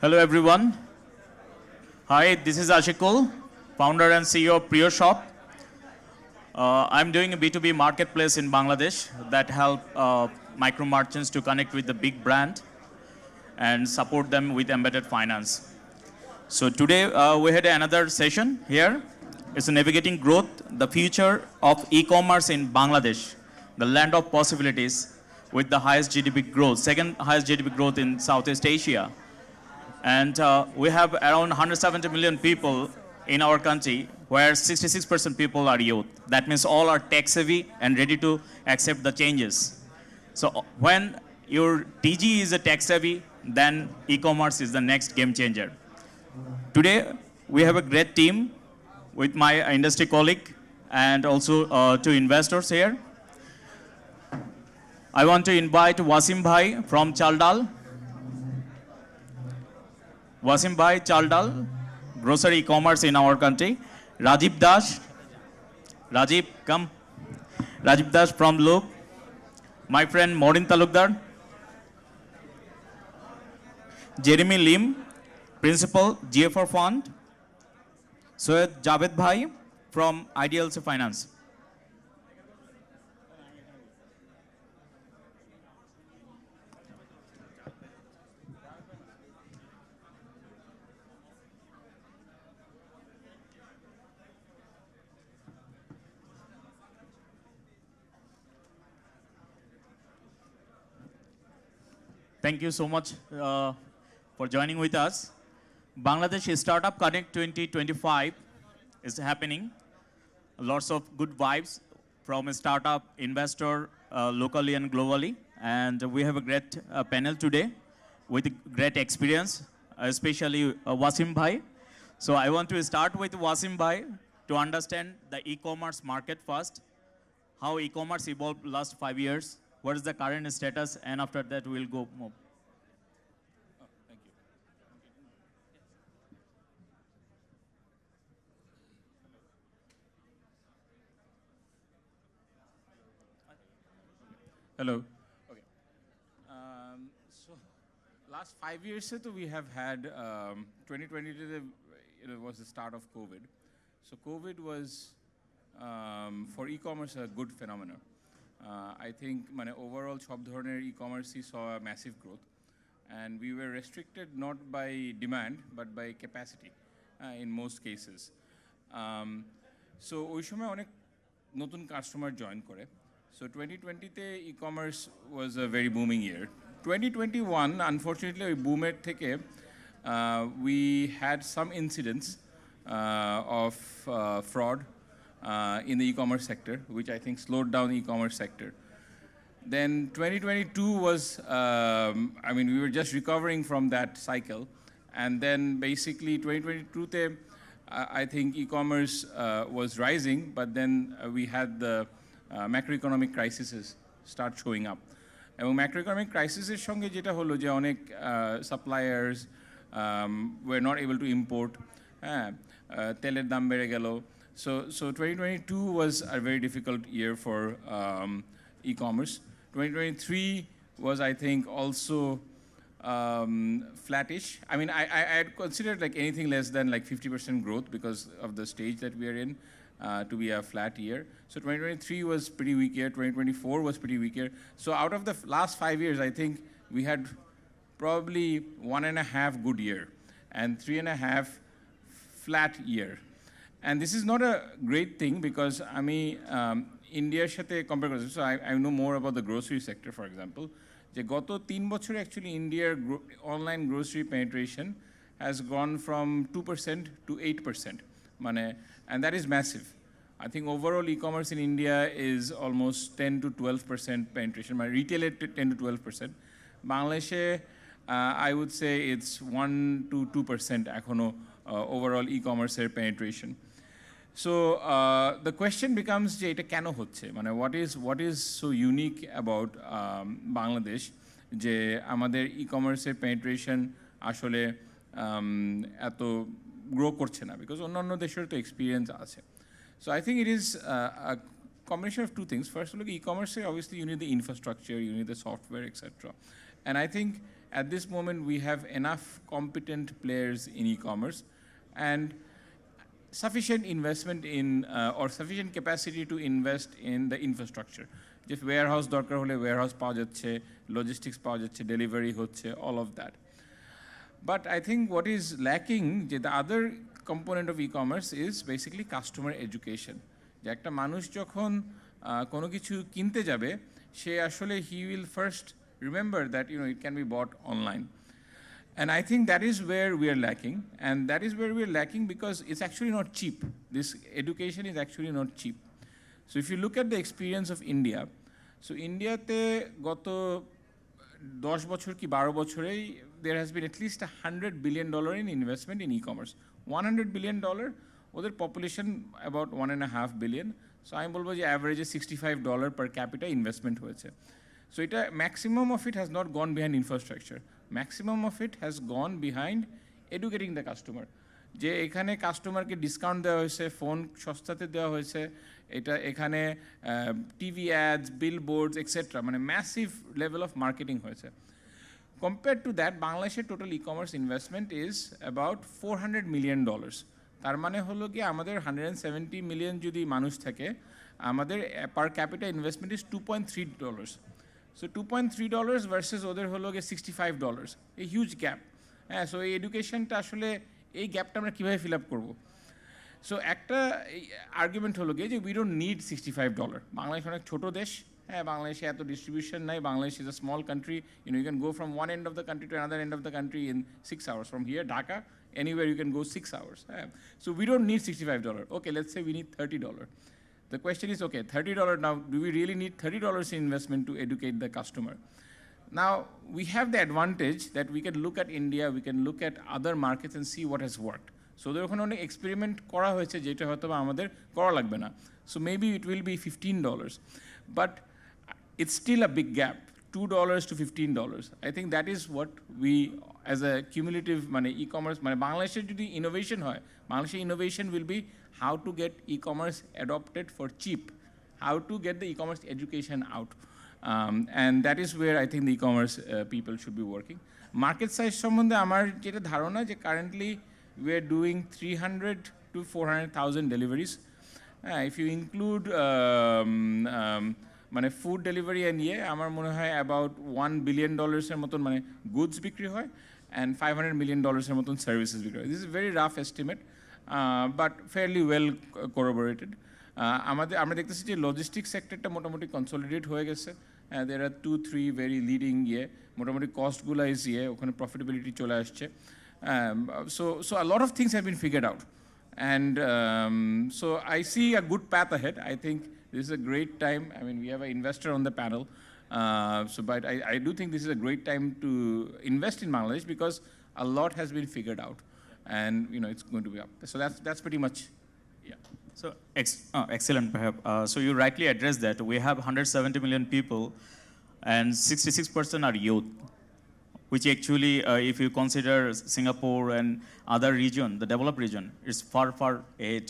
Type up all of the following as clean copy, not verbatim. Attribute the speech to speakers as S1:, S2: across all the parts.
S1: Hello everyone. Hi, this is Asikul, founder and CEO of PriyoShop. I'm doing a B2B marketplace in Bangladesh that help micro merchants to connect with the big brand and support them with embedded finance. So today we had another session here. It's navigating growth, the future of e-commerce in Bangladesh, the land of possibilities with the highest GDP growth, second highest GDP growth in Southeast Asia. And we have around 170 million people in our country where 66% people are youth. That means all are tech savvy and ready to accept the changes. So when your TG is a tech savvy, then e-commerce is the next game changer. Today, we have a great team with my industry colleague and also two investors here. I want to invite Waseem Bhai from Chaldal. Waseem Bhai, Chaldal, grocery e-commerce in our country. Rajib Das, Rajib, come. Rajib Das from Loop. My friend Morin Talukder. Jeremy Lim, Principal, GFR Fund. Soyed Javed Bhai from IDLC Finance. Thank you so much for joining with us. Bangladesh Startup Connect 2025 is happening. Lots of good vibes from a startup investor locally and globally. And we have a great panel today with great experience, especially Waseem Bhai. So I want to start with Waseem Bhai to understand the e-commerce market first, how e-commerce evolved last 5 years, what is the current status, and after that we'll go more.
S2: Thank you. Hello. Okay. So last 5 years we have had 2020 was the start of COVID. So COVID was for e-commerce a good phenomenon. I think overall সব ধরনের e-commerce saw a massive growth, and we were restricted not by demand but by capacity in most cases. So ওই সময় অনেক নতুন customer join করে. So 2020-তে e-commerce was a very booming year. 2021, unfortunately, ওই boomer থেকে we had some incidents of fraud in the e-commerce sector, which I think slowed down the e-commerce sector. Then 2022 was, we were just recovering from that cycle. And then basically 2022, I think e-commerce was rising, but then we had the macroeconomic crises start showing up. এবং macroeconomic crisis সঙ্গে যেটা হলো যে অনেক suppliers were not able to import, তেলের দাম বেড়ে গেল. So 2022 was a very difficult year for e-commerce. 2023 was, I think, also flattish. I mean, I had considered like anything less than like 50% growth because of the stage that we are in to be a flat year. So 2023 was pretty weak year. 2024 was pretty weak year. So out of the last 5 years, I think we had probably 1.5 good year and 3.5 flat year. And this is not a great thing because India's সাথে compare করছি. So I know more about the grocery sector, for example. যে গত 3 বছরে actually India's online grocery penetration has gone from 2% to 8%. And that is massive. I think overall e-commerce in India is almost 10 to 12% penetration. Retail at 10 to 12%. Bangladesh, I would say it's 1 to 2% এখনো overall e-commerce penetration. So the question becomes যে এটা কেন হচ্ছে what is so unique about Bangladesh যে আমাদের e-commerce penetration আসলে এত grow করছে না because অন্যান্য দেশের তো experience আছে. So I think it is a combination of two things. First, look, e-commerce obviously you need the infrastructure, you need the software, etc. And I think at this moment we have enough competent players in e-commerce and sufficient investment in or sufficient capacity to invest in the infrastructure. If warehouse দরকার হলে warehouse পাওয়া যাচ্ছে, logistics পাওয়া যাচ্ছে, delivery হচ্ছে, all of that. But I think what is lacking, the other component of e-commerce is basically customer education. যে একটা মানুষ যখন কোনো কিছু কিনতে যাবে, সে আসলে he will first remember that it can be bought online. And I think that is where we are lacking. And that is where we are lacking because it's actually not cheap. This education is actually not cheap. So if you look at the experience of India, so India-te goto 10 বছর কি 12 বছরেই there has been at least $100 billion in investment in e-commerce. $100 billion, ওদের population about 1.5 billion. So আমি বলবো যে average $65 per capita investment হয়েছে. So maximum of it has not gone behind infrastructure. Maximum of it has gone behind educating the customer. যে এখানে কাস্টমারকে discount দেওয়া হয়েছে, ফোন সস্তাতে দেওয়া হয়েছে, এখানে টিভি অ্যাডস, বিলবোর্ডস এক্সেট্রা, মানে ম্যাসিভ লেভেল অফ মার্কেটিং হয়েছে। কম্পেয়ার টু দ্যাট বাংলাদেশের total e commerce investment is about $400 million। তার মানে হলো কি আমাদের 170 মিলিয়ন যদি মানুষ থাকে, আমাদের পার capital investment is $2.3। So $2.3 versus ওদের হলো গিয়ে $65, এ হিউজ গ্যাপ। হ্যাঁ, সো এই এডুকেশনটা আসলে এই গ্যাপটা আমরা কীভাবে ফিল আপ করবো? সো একটা আর্গুমেন্ট হলো গিয়ে যে উই ডোন্ট নিড $65। বাংলাদেশ অনেক ছোটো দেশ, হ্যাঁ, বাংলাদেশে এত ডিস্ট্রিবিউশন নাই, Bangladesh is a small country, you can go from one end of the country to another end of the country in 6 hours, from here Dhaka anywhere you can go 6 hours. So we don't need $65. Okay, let's say we need $30. The question is, okay, $30 now, do we really need $30 in investment to educate the customer? Now, we have the advantage that we can look at India, we can look at other markets and see what has worked. So ওদের ওখানে অনেক experiment করা হয়েছে যেটা হয়তো আমাদের করা লাগবে না। So maybe it will be $15. But it's still a big gap, $2 to $15. I think that is what we, as a cumulative e-commerce, Bangladesh's যদি innovation হয়, Bangladesh's innovation will be how to get e-commerce adopted for cheap, how to get the e-commerce education out. And that is where I think the e-commerce people should be working. Market size সম্বন্ধে আমার যেটা ধারণা যে currently we are doing 300 to 400,000 deliveries. If you include food delivery and আমার মনে হয় about $1 billion এর মতন goods বিক্রি হয় and $500 million এর মতন services বিক্রি হয়. This is a very rough estimate, but fairly well corroborated. আমরা দেখতেছি যে logistics sectorটা মোটামুটি consolidate হয়ে গেছে. There are 2-3 very leading মোটামুটি কস্টগুলো is ওখানে profitability চলে আসছে. So a lot of things have been figured out. And so I see a good path ahead. I think this is a great time. I mean, we have an investor on the panel. But I do think this is a great time to invest in Bangladesh because a lot has been figured out. And, it's going to be up. So that's pretty much, yeah.
S1: So, excellent, perhaps. So you rightly addressed that. We have 170 million people and 66% are youth, which actually, if you consider Singapore and other region, the developed region, is far, far ahead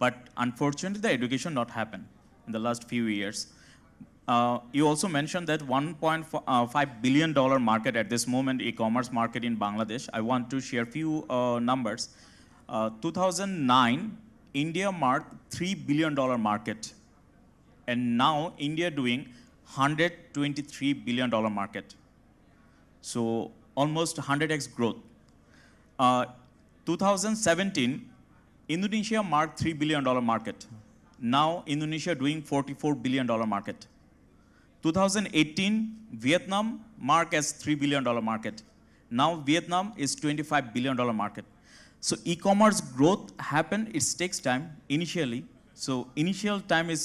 S1: But unfortunately, the education not happened in the last few years. You also mentioned that $1.5 billion market at this moment, e-commerce market in Bangladesh. I want to share few numbers. 2009, India marked $3 billion market. And now India doing $123 billion market. So almost 100x growth. 2017, Indonesia marked $3 billion market. Now Indonesia doing $44 billion market. 2018, Vietnam marked as $3 billion market. Now Vietnam is $25 billion market. So e-commerce growth happened, it takes time initially. So initial time is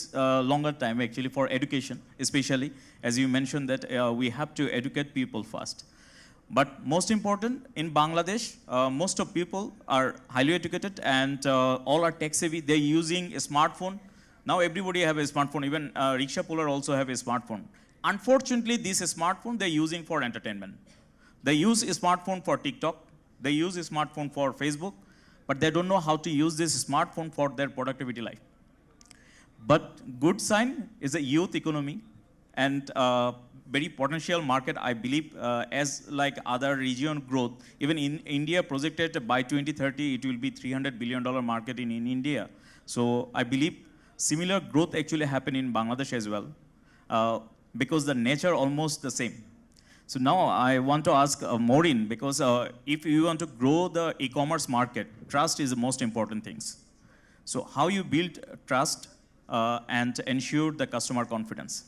S1: longer time actually for education, especially as you mentioned that we have to educate people first. But most important, in Bangladesh, most of people are highly educated and all are tech savvy. They're using a smartphone. Now everybody have a smartphone, even rickshaw puller also have a smartphone. Unfortunately, this smartphone they're using for entertainment. They use a smartphone for TikTok, they use a smartphone for Facebook, but they don't know how to use this smartphone for their productivity life. But good sign is a youth economy and very potential market, I believe, as like other region growth. Even in India, projected by 2030, it will be $300 billion market in India. So I believe similar growth actually happen in Bangladesh as well, because the nature almost the same. So now I want to ask Morin, because if you want to grow the e-commerce market, trust is the most important things. So how you build trust and ensure the customer confidence?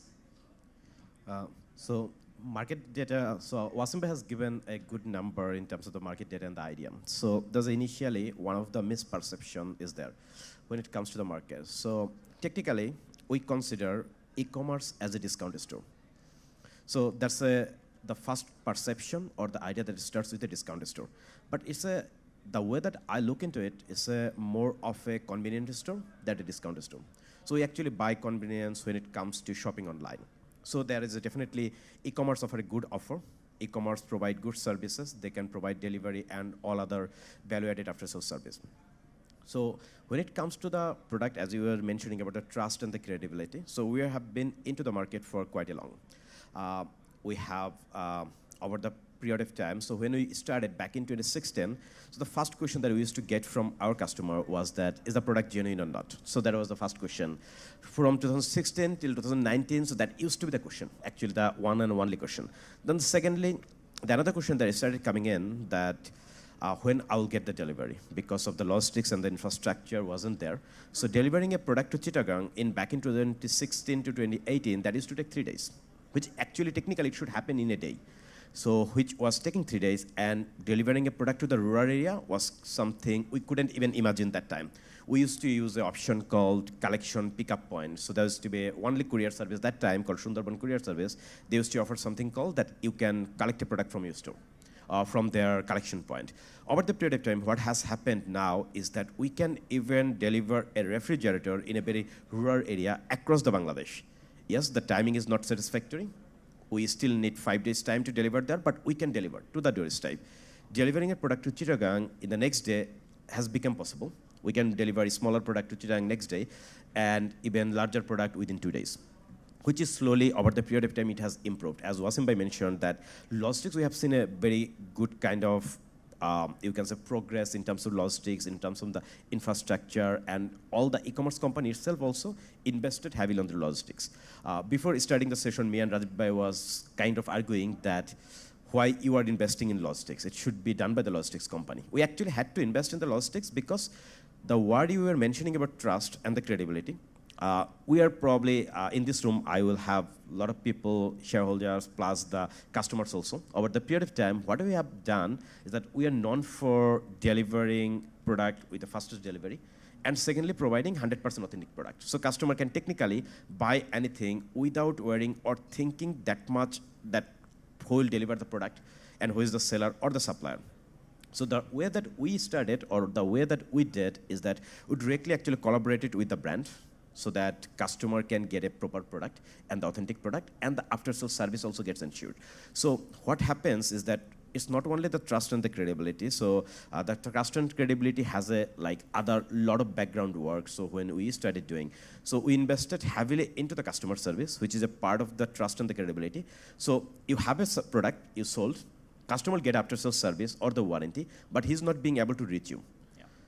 S3: So market data, so Waseem has given a good number in terms of the market data and the idea. So there's initially one of the misperception is there when it comes to the market. So technically, we consider e-commerce as a discount store. So that's the first perception or the idea that it starts with a discount store. But it's the way that I look into it is more of a convenience store than a discount store. So we actually buy convenience when it comes to shopping online. So there is definitely e-commerce offer a good offer. E-commerce provide good services. They can provide delivery and all other value-added after-sales service. So when it comes to the product, as you were mentioning about the trust and the credibility, so we have been into the market for quite a long. We have, over the period of time, so when we started back in 2016, so the first question that we used to get from our customer was that, is the product genuine or not? So that was the first question. From 2016 till 2019, so that used to be the question, actually the one and only question. Then secondly, the another question that started coming in that when I will get the delivery, because of the logistics and the infrastructure wasn't there. So delivering a product to Chittagong back in 2016 to 2018, that used to take 3 days, which actually technically it should happen in a day. So which was taking 3 days, and delivering a product to the rural area was something we couldn't even imagine that time. We used to use an option called collection pickup point. So there used to be only courier service that time called Sundarban Courier Service. They used to offer something called that you can collect a product from your store, from their collection point. Over the period of time, what has happened now is that we can even deliver a refrigerator in a very rural area across the Bangladesh. Yes, the timing is not satisfactory. We still need 5 days time to deliver there, but we can deliver to the doorstep. Delivering a product to Chittagong in the next day has become possible. We can deliver a smaller product to Chittagong next day, and even larger product within 2 days, which is slowly over the period of time it has improved. As Waseem bhai mentioned that logistics, we have seen a very good kind of you can say progress in terms of logistics, in terms of the infrastructure, and all the e-commerce company itself also invested heavily on the logistics. Before starting the session, me and Rajib bhai was kind of arguing that why you are investing in logistics. It should be done by the logistics company. We actually had to invest in the logistics because the word you were mentioning about trust and the credibility, we are probably, in this room, I will have a lot of people, shareholders, plus the customers also. Over the period of time, what we have done is that we are known for delivering product with the fastest delivery, and secondly, providing 100% authentic product. So customer can technically buy anything without worrying or thinking that much that who will deliver the product and who is the seller or the supplier. So the way that we started, or the way that we did, is that we directly actually collaborated with the brand, so that customer can get a proper product and the authentic product, and the after-sales service also gets ensured. So what happens is that it's not only the trust and the credibility. So the trust and credibility has a other lot of background work. So when we started doing, so we invested heavily into the customer service, which is a part of the trust and the credibility. So you have a product you sold, customer will get after-sales service or the warranty, but he's not being able to reach you.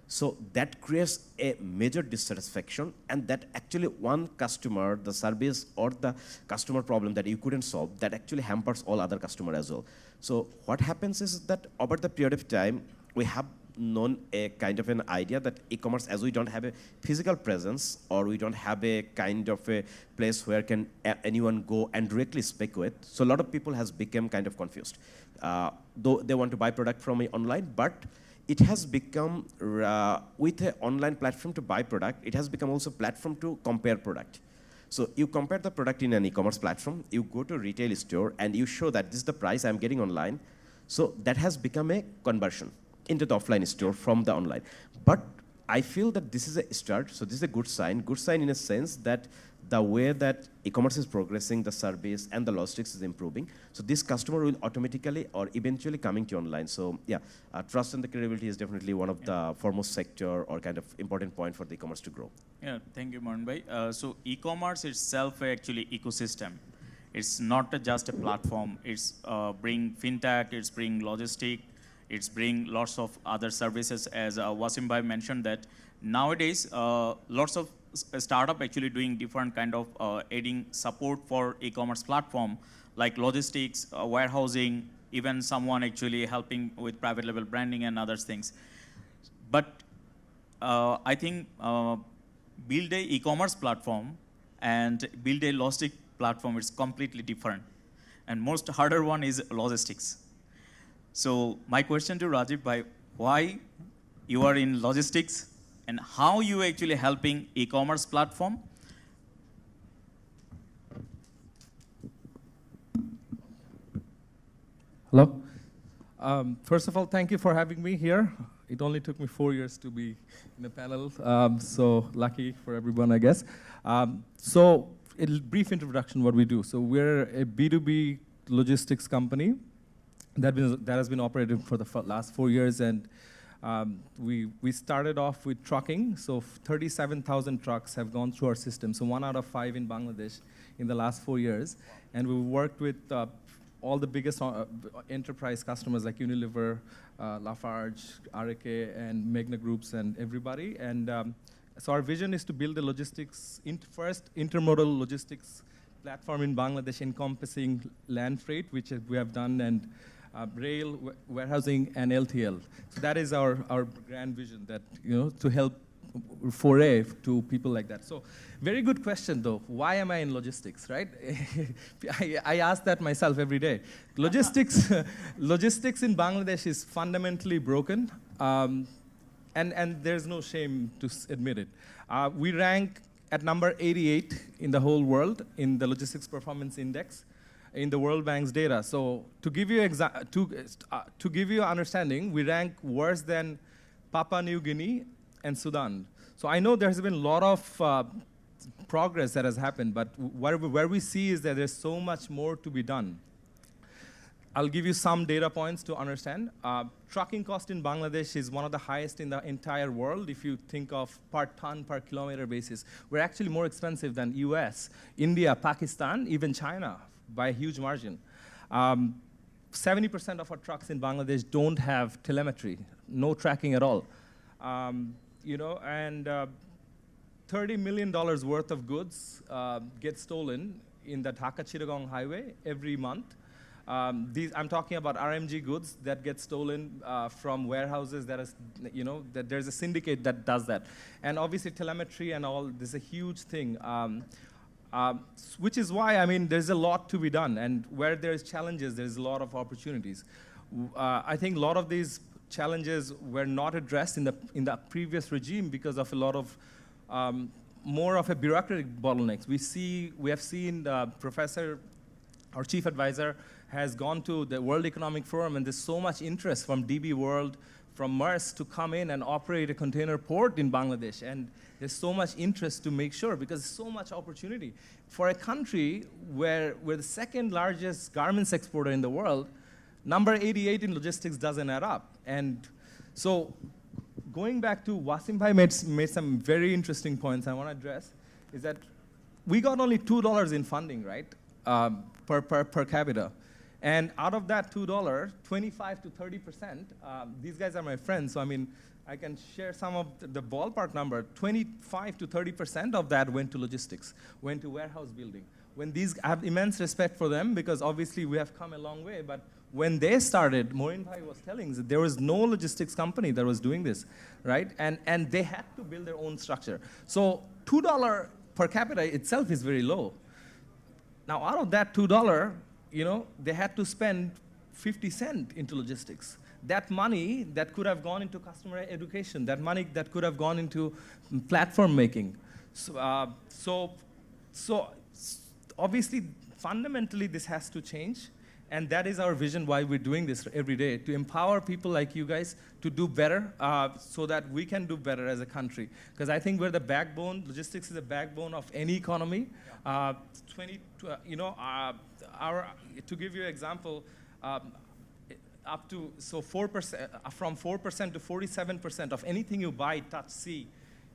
S3: So that creates a major dissatisfaction, and that actually one customer, the service or the customer problem that you couldn't solve, that actually hampers all other customers as well. So what happens is that over the period of time, we have known a kind of an idea that e-commerce, as we don't have a physical presence, or we don't have a kind of a place where can anyone go and directly speak with, so a lot of people has become kind of confused. Though they want to buy product from me online, but it has become, with an online platform to buy product, it has become also a platform to compare product. So you compare the product in an e-commerce platform, you go to a retail store, and you show that this is the price I'm getting online. So that has become a conversion into the offline store from the online. But I feel that this is a start, so this is a good sign in a sense that the way that e-commerce is progressing, the service and the logistics is improving. So this customer will automatically or eventually coming to online. So yeah, trust and the credibility is definitely one of the foremost sector or kind of important point for the e-commerce to grow.
S1: Yeah, thank you, Morin bhai. So e-commerce itself actually ecosystem. It's not just a platform. It's bring fintech, it's bring logistic, it's bring lots of other services. As Waseem bhai mentioned that nowadays, lots of startup actually doing different kind of aiding support for e-commerce platform, like logistics, warehousing, even someone actually helping with private label branding and other things. But I think build a e-commerce platform and build a logistic platform is completely different. And most harder one is logistics. So my question to Rajib bhai, why you are in logistics and how you actually helping e-commerce platform?
S4: Hello. First of all, thank you for having me here. It only took me 4 years to be in a panel, so lucky for everyone, I guess. So a brief introduction what we do. So we're a B2B logistics company that has been operating for the last 4 years, and we started off with trucking. So 37,000 trucks have gone through our system. So 1 out of 5 in Bangladesh in the last 4 years. And we worked with all the biggest enterprise customers like Unilever, Lafarge, Areke, and Magna Groups, and everybody. And so our vision is to build a logistics, first intermodal logistics platform in Bangladesh encompassing land freight, which we have done, and rail, warehousing, and LTL. So that is our grand vision, that, you know, to help foray to people like that. So very good question, though. Why am I in logistics, right? I ask that myself every day. Logistics in Bangladesh is fundamentally broken, and there's no shame to admit it. We rank at number 88 in the whole world in the Logistics Performance Index in the World Bank's data. So to give you to give you understanding, we rank worse than Papua New Guinea and Sudan. So I know there's been a lot of progress that has happened, but where we see is that there's so much more to be done. I'll give you some data points to understand. Trucking cost in Bangladesh is one of the highest in the entire world if you think of per ton, per kilometer basis. We're actually more expensive than US, India, Pakistan, even China by a huge margin. 70% of our trucks in Bangladesh don't have telemetry, no tracking at all. You know, and $30 million worth of goods get stolen in the Dhaka-Chittagong highway every month. I'm talking about RMG goods that get stolen from warehouses that is, you know, that there's a syndicate that does that. And obviously telemetry and all, this is a huge thing. Which is why, I mean, there's a lot to be done. And where there's challenges, there's a lot of opportunities. I think a lot of these challenges were not addressed in the previous regime because of a lot of more of a bureaucratic bottlenecks. We have seen Professor, our chief advisor, has gone to the World Economic Forum, and there's so much interest from DB World, from Maersk to come in and operate a container port in Bangladesh. And there's so much interest to make sure, because there's so much opportunity. For a country where we're the second largest garments exporter in the world, number 88 in logistics doesn't add up. And so going back to Waseem bhai made some very interesting points I want to address, is that we got only $2 in funding, right, per capita. And out of that $2, 25 to 30%, these guys are my friends, so I mean, I can share some of the ballpark number. 25 to 30% of that went to logistics, went to warehouse building. I have immense respect for them, because obviously we have come a long way, but when they started, Morin bhai was telling that there was no logistics company that was doing this, right? And they had to build their own structure. So $2 per capita itself is very low. Now out of that $2, you know, they had to spend 50 cents into logistics. That money that could have gone into customer education, that money that could have gone into platform making. So obviously, fundamentally, this has to change. And that is our vision why we're doing this every day, to empower people like you guys to do better so that we can do better as a country. Because I think we're the backbone, logistics is the backbone of any economy. To give you an example, up to, so 4%, from 4% to 47% of anything you buy, touch, see,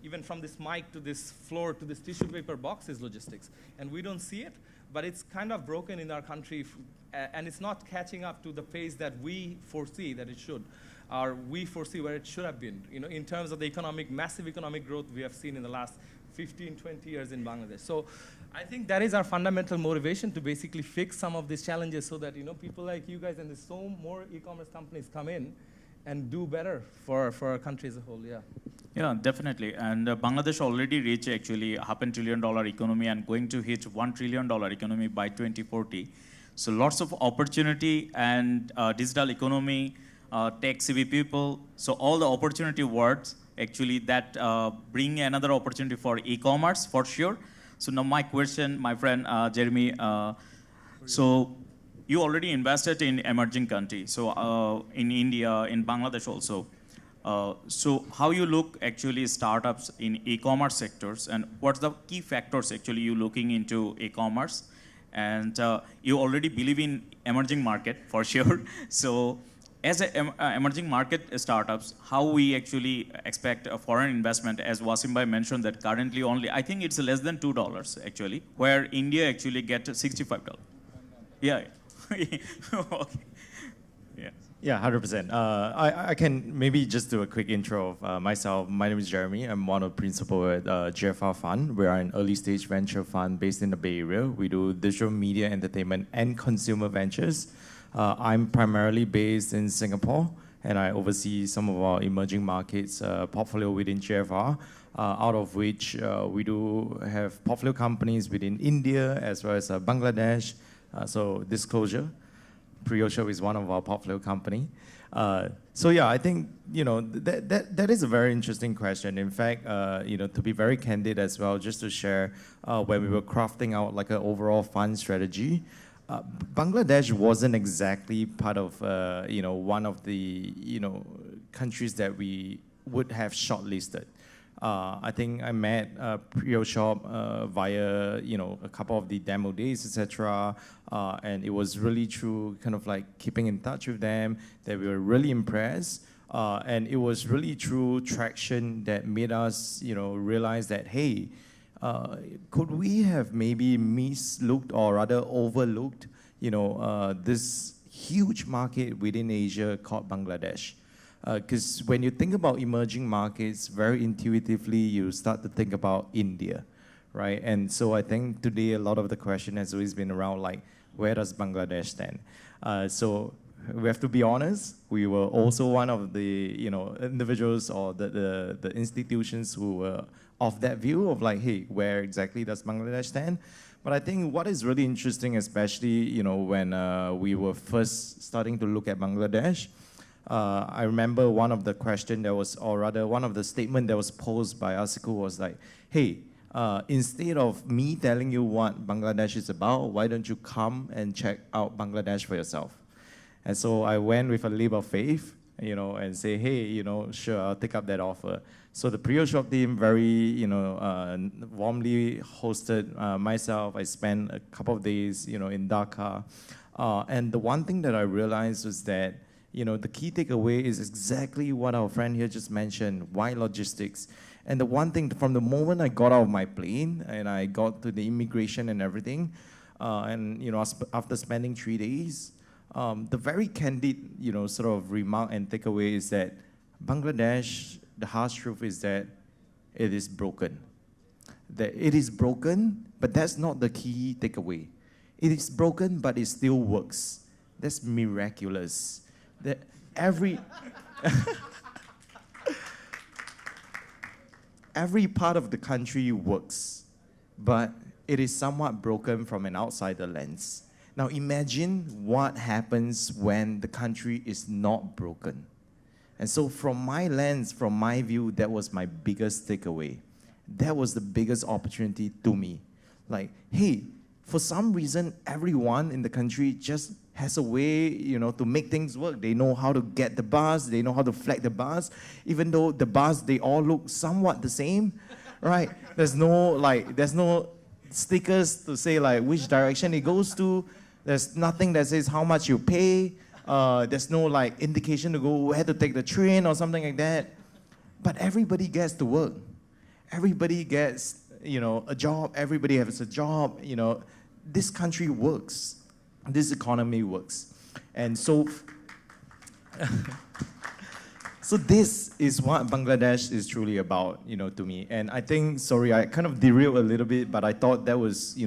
S4: even from this mic to this floor to this tissue paper box is logistics. And we don't see it, but it's kind of broken in our country, and it's not catching up to the pace that we foresee that it should, or we foresee where it should have been, in terms of the massive economic growth we have seen in the last 15, 20 years in Bangladesh. So I think that is our fundamental motivation to basically fix some of these challenges so that, people like you guys and there's so more e-commerce companies come in and do better for our country as a whole, yeah.
S1: Yeah, definitely. And Bangladesh already reached actually $500 billion economy and going to hit $1 trillion economy by 2040. So lots of opportunity and digital economy, tech-savvy people. So all the opportunity words actually that bring another opportunity for e-commerce for sure. So now my question, my friend Jeremy, so you already invested in emerging countries, so in India, in Bangladesh also. So how you look actually startups in e-commerce sectors, and what's the key factors actually you looking into e-commerce? And you already believe in emerging market for sure. So as an emerging market startups, how we actually expect a foreign investment, as Waseem bhai mentioned that currently only, I think it's less than $2 actually, where India actually get $65. Yeah. Okay. Yeah.
S5: Yeah, 100%. I can maybe just do a quick intro of myself. My name is Jeremy. I'm one of the principal at GFR Fund. We are an early stage venture fund based in the Bay Area. We do digital media, entertainment, and consumer ventures. I'm primarily based in Singapore, and I oversee some of our emerging markets portfolio within GFR, out of which we do have portfolio companies within India as well as Bangladesh. So disclosure, PriyoShop is one of our portfolio company. So yeah, I think that is a very interesting question. In fact, to be very candid as well, just to share, when we were crafting out like an overall fund strategy, Bangladesh wasn't exactly part of one of the countries that we would have shortlisted. I think I met PriyoShop via a couple of the demo days, etc. And it was really through kind of like keeping in touch with them that we were really impressed. And it was really through traction that made us realize that, hey, could we have maybe mislooked or rather overlooked this huge market within Asia called Bangladesh? Because when you think about emerging markets, very intuitively you start to think about India, right? And so I think today a lot of the question has always been around like, where does Bangladesh stand? So we have to be honest, we were also one of the individuals or the institutions who were of that view of like, hey, where exactly does Bangladesh stand? But I think what is really interesting, especially when we were first starting to look at Bangladesh, I remember one of the question that was, or rather one of the statement that was posed by Asikul was like, hey, instead of me telling you what Bangladesh is about, why don't you come and check out Bangladesh for yourself? And so I went with a leap of faith, and say, hey, sure, I'll take up that offer. So the PriyoShop team very, warmly hosted myself. I spent a couple of days, in Dhaka. And the one thing that I realized was that, the key takeaway is exactly what our friend here just mentioned, why logistics? And the one thing, from the moment I got out of my plane and I got to the immigration and everything, and after spending 3 days, the very candid, sort of remark and takeaway is that Bangladesh, the harsh truth is that it is broken. That it is broken, but that's not the key takeaway. It is broken, but it still works. That's miraculous. That every part of the country works, but it is somewhat broken from an outsider lens. Now imagine what happens when the country is not broken. And so from my lens, from my view, that was my biggest takeaway. That was the biggest opportunity to me. Like, hey, for some reason, everyone in the country just has a way, to make things work. They know how to get the bus, they know how to flag the bus, even though the bus, they all look somewhat the same, right? There's no stickers to say like which direction it goes to. There's nothing that says how much you pay. There's no like indication to go where to take the train or something like that. But everybody gets to work. Everybody gets, a job. Everybody has a job. this country works, this economy works. And so, so this is what Bangladesh is truly about, to me. And I think, sorry, I kind of derailed a little bit, but I thought that was,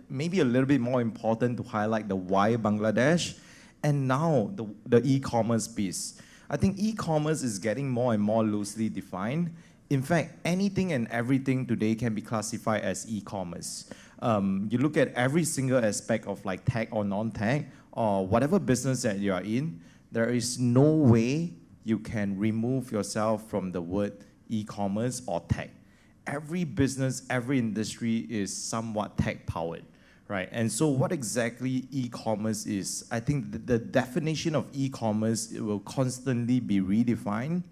S5: maybe a little bit more important to highlight the why Bangladesh, and now the e-commerce piece. I think e-commerce is getting more and more loosely defined. In fact, anything and everything today can be classified as e-commerce. You look at every single aspect of like tech or non-tech, or whatever business that you are in, there is no way you can remove yourself from the word e-commerce or tech. Every business, every industry is somewhat tech-powered, right? And so what exactly e-commerce is, I think the definition of e-commerce will constantly be redefined.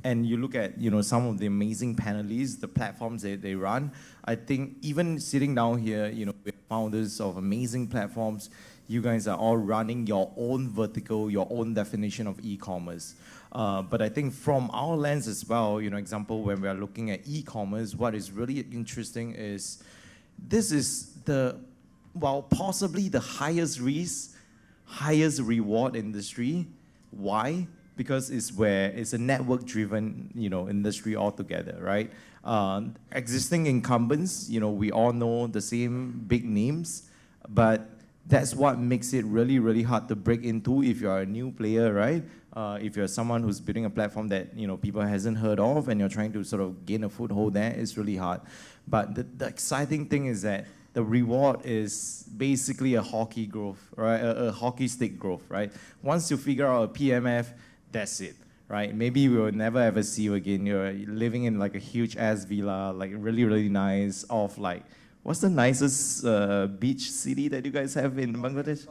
S5: And you look at some of the amazing panelists, the platforms that they run. I think even sitting down here, with founders of amazing platforms, you guys are all running your own vertical, your own definition of e-commerce. But I think from our lens as well, example, when we are looking at e-commerce, what is really interesting is this is possibly the highest risk, highest reward industry. Why? Because it's a network-driven, industry altogether, right? Existing incumbents, we all know the same big names, but that's what makes it really, really hard to break into if you're a new player, right? If you're someone who's building a platform that people hasn't heard of and you're trying to sort of gain a foothold there, it's really hard. But the exciting thing is that the reward is basically a hockey growth, right? A hockey stick growth, right? Once you figure out a PMF, that's it, right? Maybe we will never ever see you again. You're living in like a huge ass villa, like really, really nice, off like, what's the nicest beach city that you guys have in Bangladesh?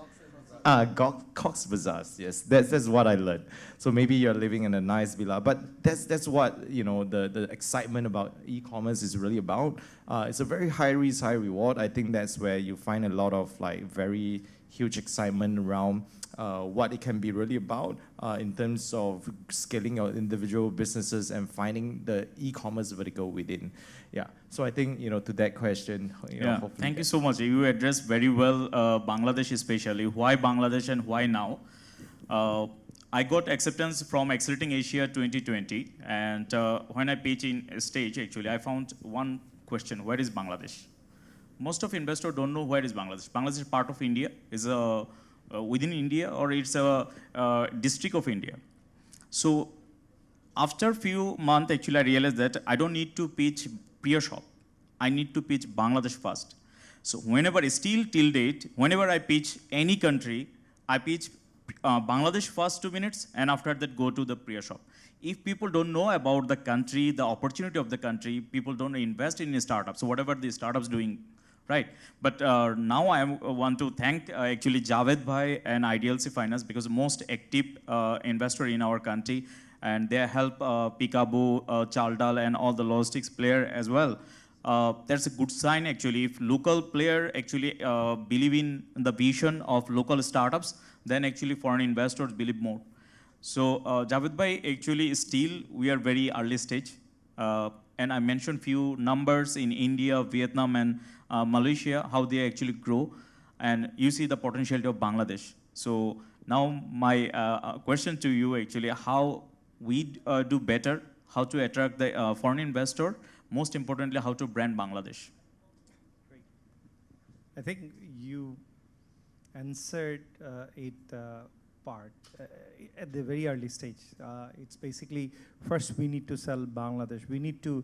S5: Cox's Bazar, yes. That's what I learned. So maybe you're living in a nice villa, but that's what the excitement about e-commerce is really about. It's a very high risk, high reward. I think that's where you find a lot of like very huge excitement around what it can be really about in terms of scaling your individual businesses and finding the e-commerce vertical within. Yeah. So I think to that question.
S1: Thank you so much. You addressed very well Bangladesh especially. Why Bangladesh and why now? I got acceptance from Accelerating Asia 2020, and when I pitch in a stage, actually, I found one question: where is Bangladesh? Most of investors don't know where is Bangladesh. Bangladesh is part of India, is within India, or it's a district of India. So after few months, actually, I realized that I don't need to pitch PriyoShop. I need to pitch Bangladesh first. So whenever, still till date, whenever I pitch any country, I pitch Bangladesh first 2 minutes, and after that go to the PriyoShop. If people don't know about the country, the opportunity of the country, people don't invest in startups. So whatever the startups doing, right? But now I want to thank actually Javed Bhai and IDLC Finance, because most active investor in our country, and they help Peekaboo, Chaldal, and all the logistics player as well. That's a good sign actually. If local player actually believe in the vision of local startups, then actually foreign investors believe more. So Javed Bhai, actually still we are very early stage. And I mentioned few numbers in India, Vietnam, and Malaysia, how they actually grow. And you see the potentiality of Bangladesh. So now my question to you actually, how we do better, how to attract the foreign investor, most importantly, how to brand Bangladesh.
S6: Great. I think you answered it part at the very early stage. It's basically, first we need to sell Bangladesh. We need to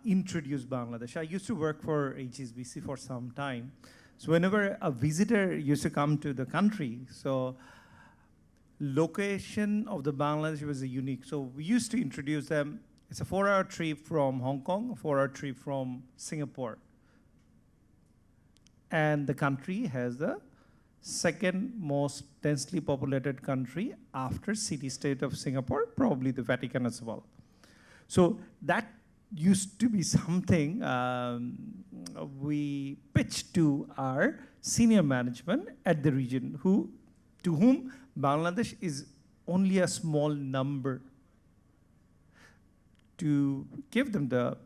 S6: introduce Bangladesh. I used to work for HSBC for some time. So whenever a visitor used to come to the country, so location of the Bangladesh was unique. So we used to introduce them. It's a 4-hour trip from Hong Kong, a 4-hour trip from Singapore. And the country has the second most densely populated country after city-state of Singapore, probably the Vatican as well. So that used to be something we pitched to our senior management at the region, to whom Bangladesh is only a small number, to give them the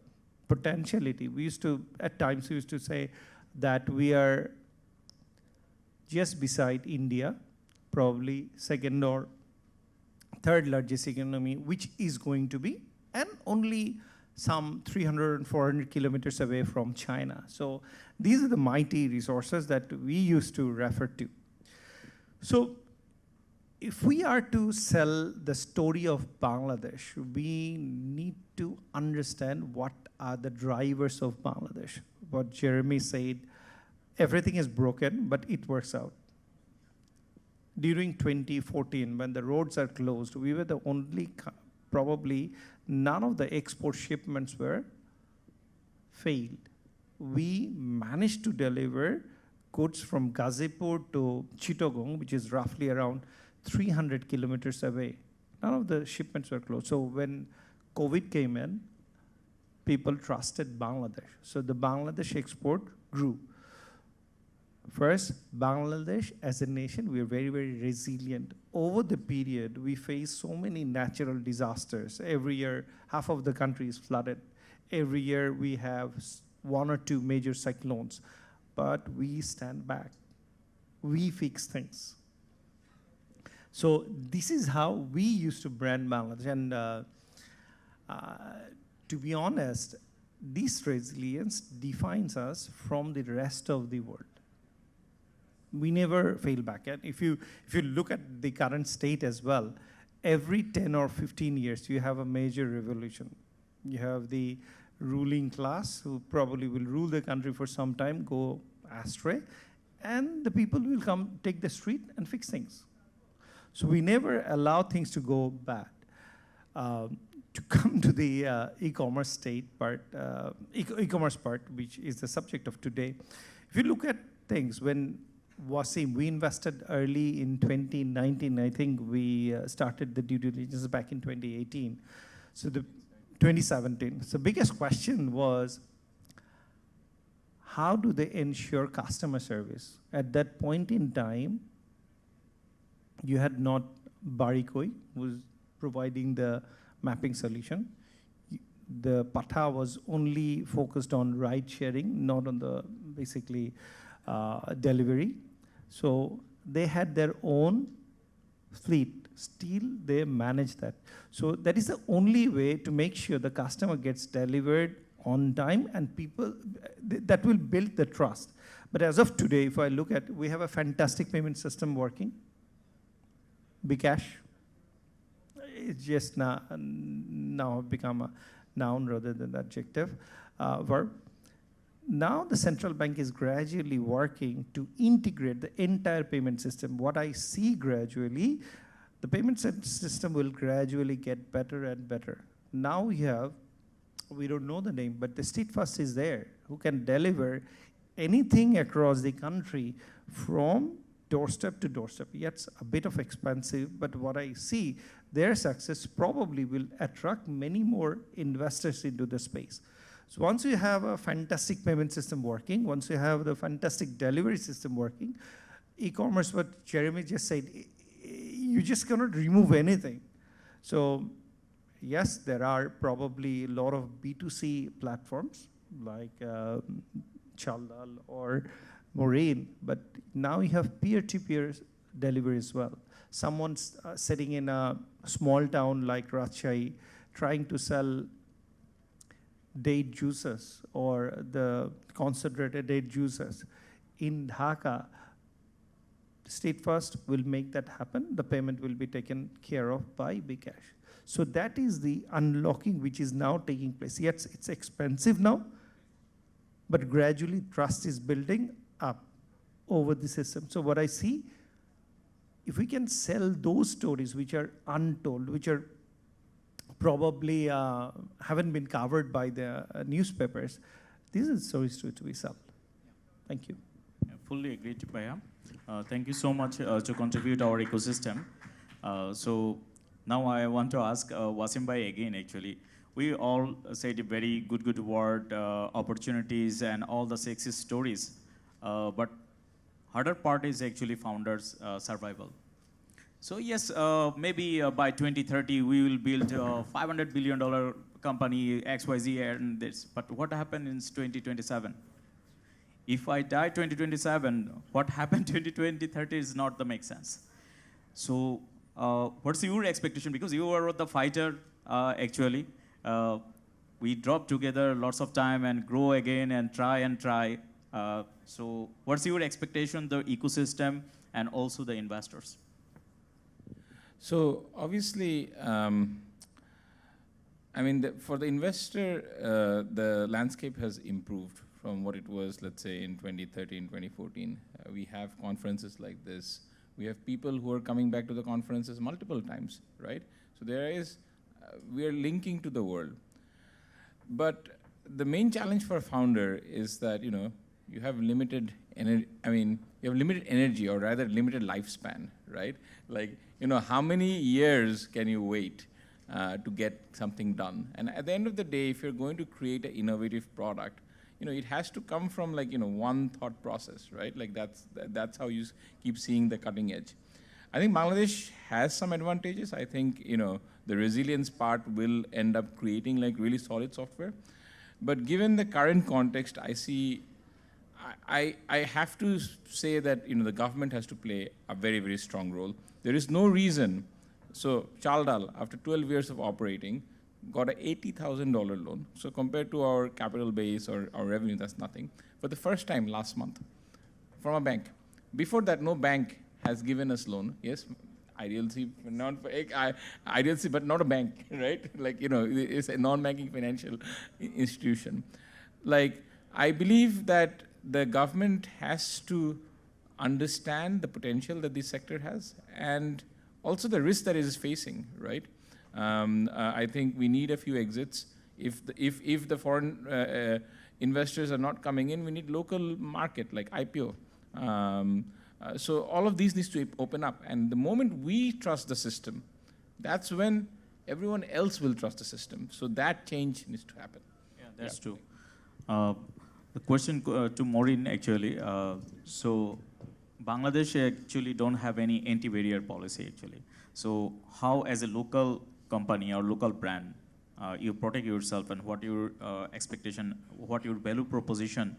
S6: potentiality. We used to, at times, we used to say that we are just beside India, probably second or third largest economy, which is going to be, and only some 300 and 400 kilometers away from China. So these are the mighty resources that we used to refer to. So if we are to sell the story of Bangladesh, we need to understand what are the drivers of Bangladesh. What Jeremy said, everything is broken, but it works out. During 2014, when the roads are closed, we were the only, probably none of the export shipments were failed. We managed to deliver goods from Gazipur to Chittagong, which is roughly around 300 kilometers away. None of the shipments were closed. So when COVID came in, people trusted Bangladesh. So the Bangladesh export grew. First, Bangladesh as a nation, we are very, very resilient. Over the period, we face so many natural disasters. Every year, half of the country is flooded. Every year, we have 1 or 2 major cyclones. But we stand back. We fix things. So this is how we used to brand Bangladesh. And to be honest, this resilience defines us from the rest of the world. We never fail back. And if you look at the current state as well, every 10 or 15 years, you have a major revolution. You have the ruling class who probably will rule the country for some time, go astray, and the people will come take the street and fix things. So we never allow things to go bad. To come to the e-commerce state part, e-commerce part, which is the subject of today, if you look at things, when Waseem, we invested early in 2019. I think we started the due diligence back in 2018. So the 2017. So the biggest question was, how do they ensure customer service? At that point in time, you had not Barikoi, who was providing the mapping solution. The Pata was only focused on ride sharing, not on the basically delivery. So they had their own fleet. Still, they manage that. So that is the only way to make sure the customer gets delivered on time, and people, that will build the trust. But as of today, if I look at, we have a fantastic payment system working. Bcash, it's just now become a noun rather than the adjective, verb. Now the central bank is gradually working to integrate the entire payment system. What I see gradually, the payment system will gradually get better and better. Now we don't know the name, but the Street Fast is there, who can deliver anything across the country from doorstep to doorstep. Yes, a bit of expensive, but what I see, their success probably will attract many more investors into the space. So once you have a fantastic payment system working, once you have the fantastic delivery system working, e-commerce, what Jeremy just said, you just cannot remove anything. So yes, there are probably a lot of B2C platforms like Chaldal or Morin, but now you have peer-to-peer delivery as well. Someone's sitting in a small town like Rajib, trying to sell date juices or the concentrated date juices. In Dhaka, State First will make that happen. The payment will be taken care of by Bcash. So that is the unlocking which is now taking place. Yes, it's expensive now, but gradually trust is building up over the system. So what I see, if we can sell those stories which are untold, which are probably haven't been covered by the newspapers, these are stories to be sold. Thank you.
S1: Yeah, fully agreed, Bhaiya. Thank you so much to contribute our ecosystem. So now I want to ask Waseem Bhai again, actually. We all said a very good word, opportunities and all the sexy stories. But harder part is actually founders' survival. So yes, maybe by 2030, we will build a $500 billion company, XYZ, and this. But what happened in 2027? if I die 2027, what happened 2030 is not the make sense. So what's your expectation? Because you were the fighter, actually. We drop together lots of time and grow again and try and try. So what's your expectation, the ecosystem and also the investors?
S2: So obviously, I mean, for the investor, the landscape has improved from what it was, let's say, in 2013, 2014. We have conferences like this. We have people who are coming back to the conferences multiple times, right? So there is, we are linking to the world. But the main challenge for a founder is that, you have limited energy, you have limited energy, or rather limited lifespan, right? Like, how many years can you wait to get something done? And at the end of the day, if you're going to create an innovative product, it has to come from one thought process, right? Like that's how you keep seeing the cutting edge. I think Bangladesh has some advantages. I think, the resilience part will end up creating really solid software. But given the current context, I have to say that, the government has to play a very, very strong role. There is no reason. So Chaldal, after 12 years of operating, got an $80,000 loan. So compared to our capital base or our revenue, that's nothing. For the first time last month, from a bank. Before that, no bank has given us loan. Yes, IDLC, IDLC, but not a bank, right? It's a non-banking financial institution. I believe that the government has to understand the potential that this sector has and also the risk that it is facing, right? I think we need a few exits. If the foreign investors are not coming in, we need local market like IPO. So all of these needs to open up. And the moment we trust the system, that's when everyone else will trust the system. So that change needs to happen.
S1: Yeah, that's true. The question to Morin, actually. So Bangladesh actually don't have any anti-barrier policy, actually. So how, as a local company or local brand, you protect yourself, and what your expectation, what your value proposition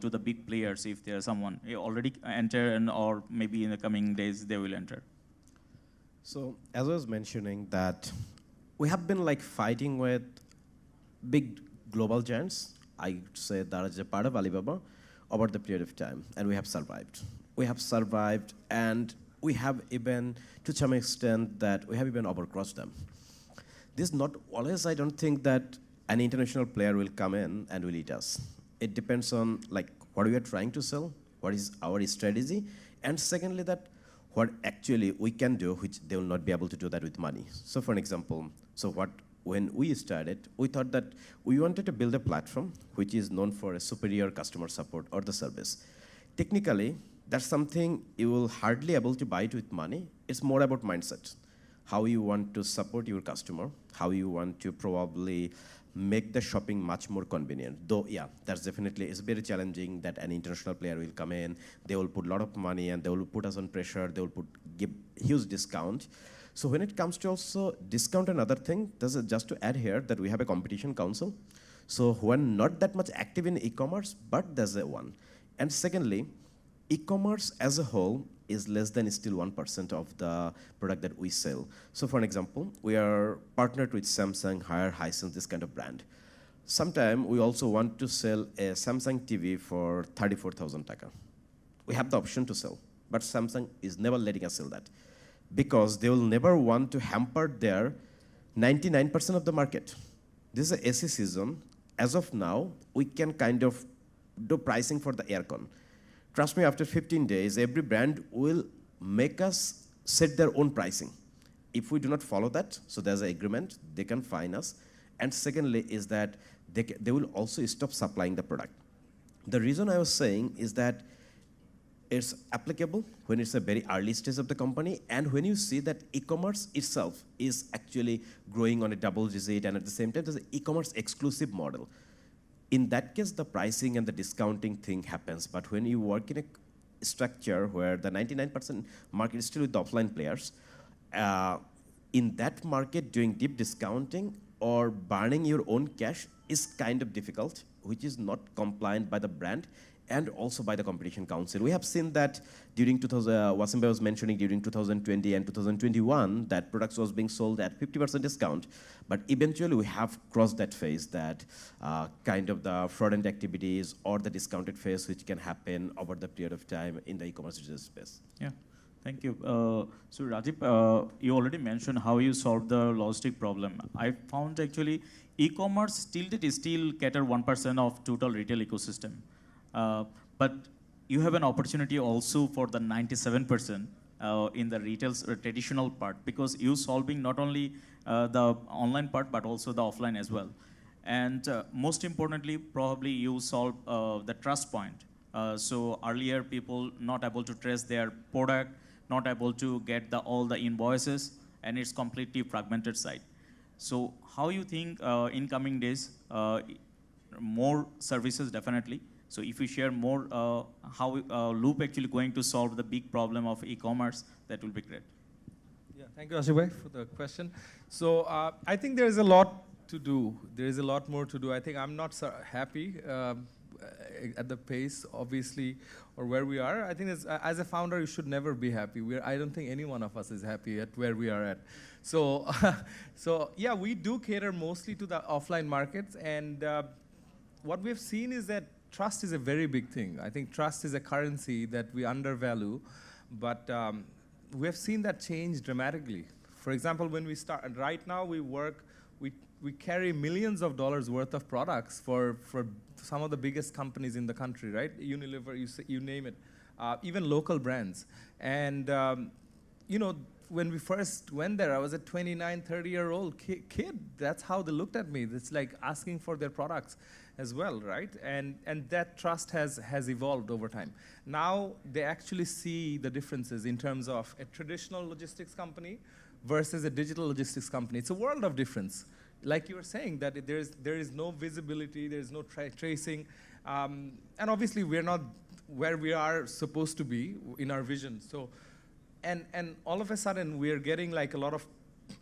S1: to the big players, if there's someone already enter and or maybe in the coming days they will enter?
S3: So as I was mentioning that we have been fighting with big global giants. I say that as a part of Alibaba over the period of time, and we have survived. We have survived, and we have even, to some extent, that we have even overcrossed them. This not always, I don't think that an international player will come in and will eat us. It depends on what we are trying to sell, what is our strategy, and secondly that what actually we can do, which they will not be able to do that with money. So for an example, when we started, we thought that we wanted to build a platform which is known for a superior customer support or the service. Technically, that's something you will hardly able to buy it with money. It's more about mindset. How you want to support your customer, how you want to probably make the shopping much more convenient. Though, yeah, that's definitely, it's very challenging that an international player will come in, they will put a lot of money and they will put us on pressure, they will give huge discount. So when it comes to also discount, another thing, just to add here that we have a competition council. So we're not that much active in e-commerce, but there's a one. And secondly, e-commerce as a whole is less than still 1% of the product that we sell. So for an example, we are partnered with Samsung, Haier, Hisense, this kind of brand. Sometime we also want to sell a Samsung TV for 34,000 taka. We have the option to sell, but Samsung is never letting us sell that because they will never want to hamper their 99% of the market. This is a AC season. As of now, we can kind of do pricing for the aircon. Trust me, after 15 days, every brand will make us set their own pricing. If we do not follow that, so there's an agreement, they can fine us. And secondly is that they will also stop supplying the product. The reason I was saying is that it's applicable when it's a very early stage of the company, and when you see that e-commerce itself is actually growing on a double digit, and at the same time, there's an e-commerce exclusive model. In that case, the pricing and the discounting thing happens. But when you work in a structure where the 99% market is still with the offline players, in that market, doing deep discounting or burning your own cash is kind of difficult, which is not compliant by the brand and also by the Competition Council. We have seen that during Waseem was mentioning during 2020 and 2021 that products was being sold at 50% discount, but eventually we have crossed that phase, that kind of the fraudulent activities or the discounted phase which can happen over the period of time in the e-commerce digital space.
S1: Yeah. Thank you. So Rajib, you already mentioned how you solved the logistic problem. I found actually e-commerce still cater 1% of total retail ecosystem. But you have an opportunity also for the 97% in the retail traditional part, because you solving not only the online part, but also the offline as well. And most importantly, probably you solve the trust point. So earlier people not able to trace their product, not able to get all the invoices, and it's completely fragmented site. So how you think in coming days, more services definitely. So if you share more how Loop actually going to solve the big problem of e-commerce, that will be great.
S4: Yeah, thank you, Rajib, for the question. So I think there is a lot to do. There is a lot more to do. I think I'm not so happy at the pace, obviously, or where we are. I think as a founder, you should never be happy. I don't think any one of us is happy at where we are at. So, so yeah, we do cater mostly to the offline markets, and what we've seen is that trust is a very big thing. I think trust is a currency that we undervalue, but we have seen that change dramatically. For example, when we start, right now we carry millions of dollars worth of products for some of the biggest companies in the country, right? Unilever, you name it, even local brands. And you know, when we first went there, I was a 29, 30-year-old kid. That's how they looked at me. It's like asking for their products as well, right? And that trust has evolved over time. Now they actually see the differences in terms of a traditional logistics company versus a digital logistics company. It's a world of difference. Like you were saying, that there is no visibility, there is no tracing, and obviously we're not where we are supposed to be in our vision. So, and all of a sudden we're getting like a lot of,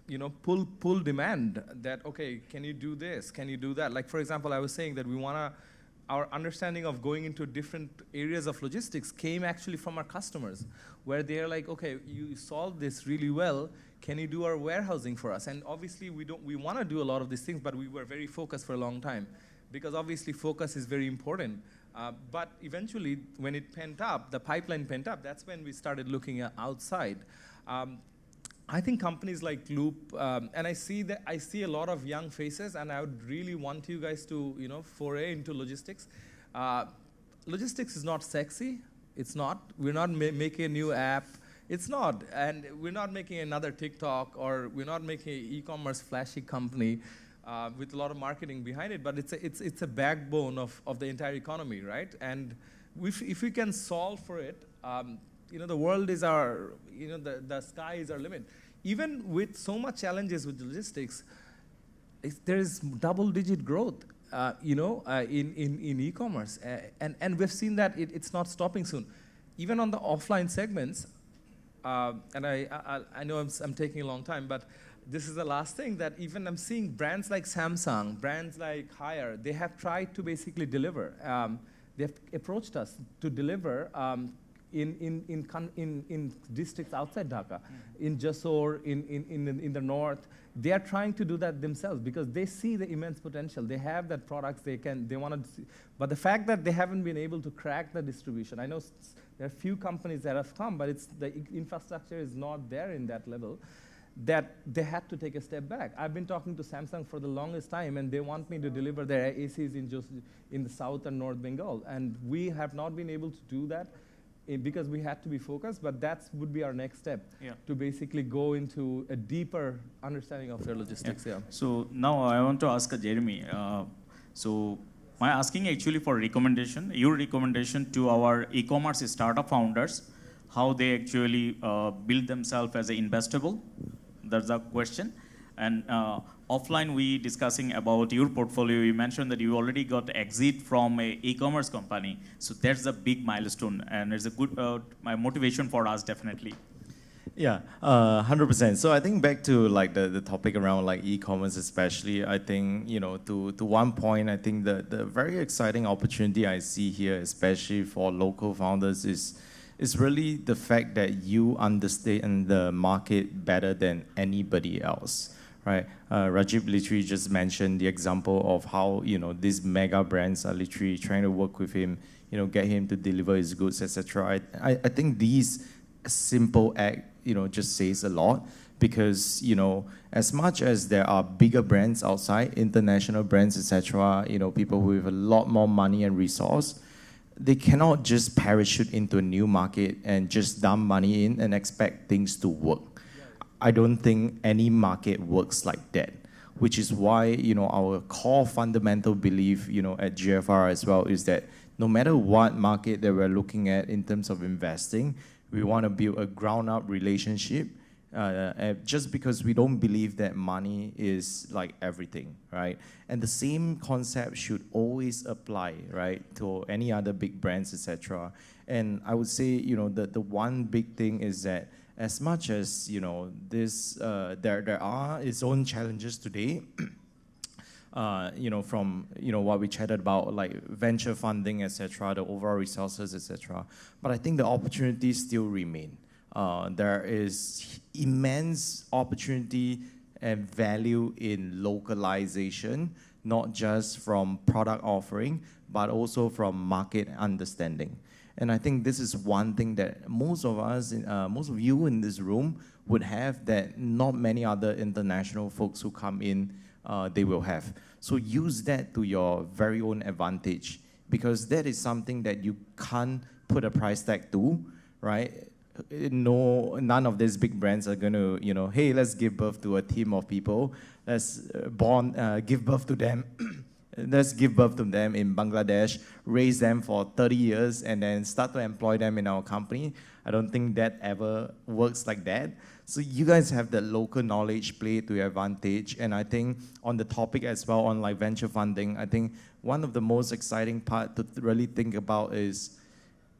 S4: you know, pull demand that, okay, can you do this? Can you do that? Like, for example, I was saying that our understanding of going into different areas of logistics came actually from our customers, where they're like, okay, you solved this really well. Can you do our warehousing for us? And obviously we want to do a lot of these things, but we were very focused for a long time, because obviously focus is very important. But eventually, when it pent up, the pipeline pent up, that's when we started looking outside. I think companies like Loop, and I see a lot of young faces, and I would really want you guys to, you know, foray into logistics. Logistics is not sexy. It's not. We're not making a new app. It's not, and we're not making another TikTok, or we're not making an e-commerce flashy company with a lot of marketing behind it, but it's a backbone of the entire economy, right? And if we can solve for it, you know, the world is our, you know, the sky is our limit. Even with so much challenges with logistics, there is double-digit growth, you know, in e-commerce, and we've seen that it's not stopping soon. Even on the offline segments. And I know I'm taking a long time, but this is the last thing, that even I'm seeing brands like Samsung, brands like Haier, they have tried to basically deliver. They have approached us to deliver in districts outside Dhaka, in Jessore, in the north. They are trying to do that themselves because they see the immense potential. They have that products they want to, but the fact that they haven't been able to crack the distribution. I know there are few companies that have come, but the infrastructure is not there in that level, that they had to take a step back. I've been talking to Samsung for the longest time, and they want me to deliver their ACs in the South and North Bengal. And we have not been able to do that because we had to be focused, but that would be our next step, to basically go into a deeper understanding of their logistics. Yeah.
S1: So now I want to ask Jeremy. So my asking actually for recommendation, your recommendation to our e-commerce startup founders, how they actually build themselves as an investable. That's the question. And offline, we discussing about your portfolio. You mentioned that you already got exit from a e-commerce company. So that's a big milestone, and it's a good motivation for us, definitely.
S5: Yeah, 100%. So I think back to like the topic around like e-commerce especially, I think, to one point, I think the very exciting opportunity I see here, especially for local founders, is really the fact that you understand the market better than anybody else, right? Rajib literally just mentioned the example of how, these mega brands are literally trying to work with him, get him to deliver his goods, etc. I think these simple act, just says a lot because, as much as there are bigger brands outside, international brands, etc., people who have a lot more money and resource, they cannot just parachute into a new market and just dump money in and expect things to work. I don't think any market works like that, which is why, our core fundamental belief, at GFR as well is that no matter what market that we're looking at in terms of investing, we want to build a ground-up relationship just because we don't believe that money is like everything, right? And the same concept should always apply, right, to any other big brands, etc. And I would say, the one big thing is that as much as, this, there are its own challenges today, from what we chatted about, like venture funding, etc., the overall resources, etc. But I think the opportunities still remain. There is immense opportunity and value in localization, not just from product offering, but also from market understanding. And I think this is one thing that most of us, most of you in this room would have that not many other international folks who come in, they will have. So use that to your very own advantage because that is something that you can't put a price tag to, right? No, none of these big brands are going to, hey, let's give birth to a team of people. Let's give birth to them. Let's give birth to them in Bangladesh, raise them for 30 years, and then start to employ them in our company. I don't think that ever works like that. So you guys have the local knowledge play to your advantage. And I think on the topic as well, on like venture funding, I think one of the most exciting part to really think about is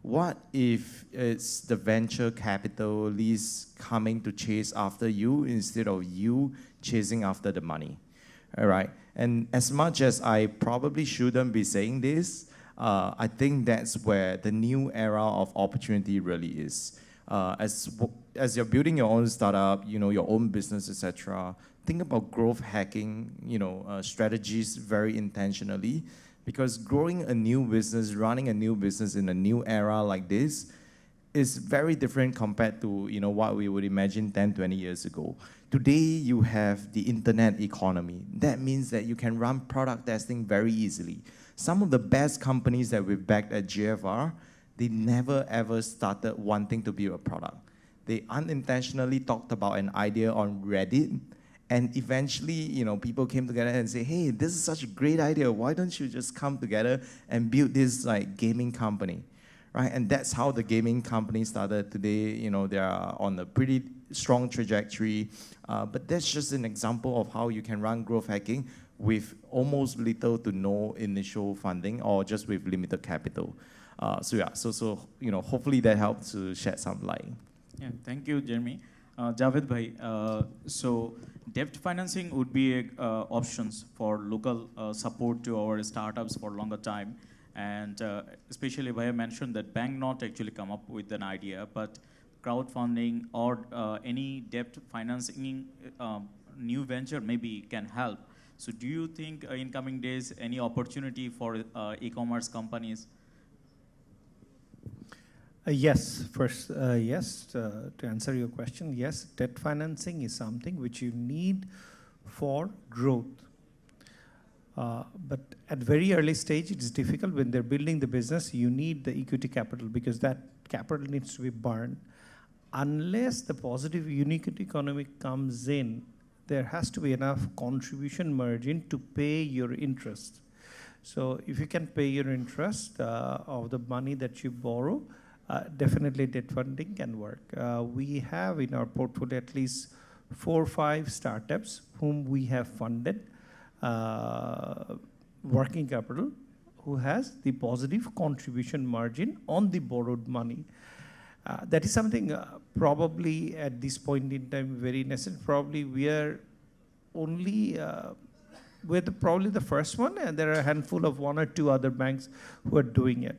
S5: what if it's the venture capitalists coming to chase after you instead of you chasing after the money, all right? And as much as I probably shouldn't be saying this, I think that's where the new era of opportunity really is. As you're building your own startup, your own business, etc., think about growth hacking, strategies very intentionally, because growing a new business, running a new business in a new era like this is very different compared to what we would imagine 10, 20 years ago. Today, you have the internet economy. That means that you can run product testing very easily. Some of the best companies that we've backed at GFR, they never ever started wanting to build a product. They unintentionally talked about an idea on Reddit, and eventually, people came together and say, hey, this is such a great idea. Why don't you just come together and build this like gaming company, right? And that's how the gaming company started. Today, they are on a pretty strong trajectory. But that's just an example of how you can run growth hacking with almost little to no initial funding or just with limited capital. So hopefully that helps to shed some light.
S1: Yeah, thank you, Jeremy. Javed bhai, so debt financing would be options for local support to our startups for longer time. And especially Bhaiya mentioned that bank not actually come up with an idea, but crowdfunding or any debt financing new venture maybe can help. So do you think in coming days any opportunity for e-commerce companies?
S6: Yes, first, yes, to answer your question, yes, debt financing is something which you need for growth. But at very early stage, it's difficult. When they're building the business, you need the equity capital because that capital needs to be burned. Unless the positive unit economic comes in, there has to be enough contribution margin to pay your interest. So if you can pay your interest of the money that you borrow, definitely debt funding can work. We have in our portfolio at least 4 or 5 startups whom we have funded working capital who has the positive contribution margin on the borrowed money. That is something probably at this point in time very nascent. Probably we are only, probably the first one, and there are a handful of 1 or 2 other banks who are doing it.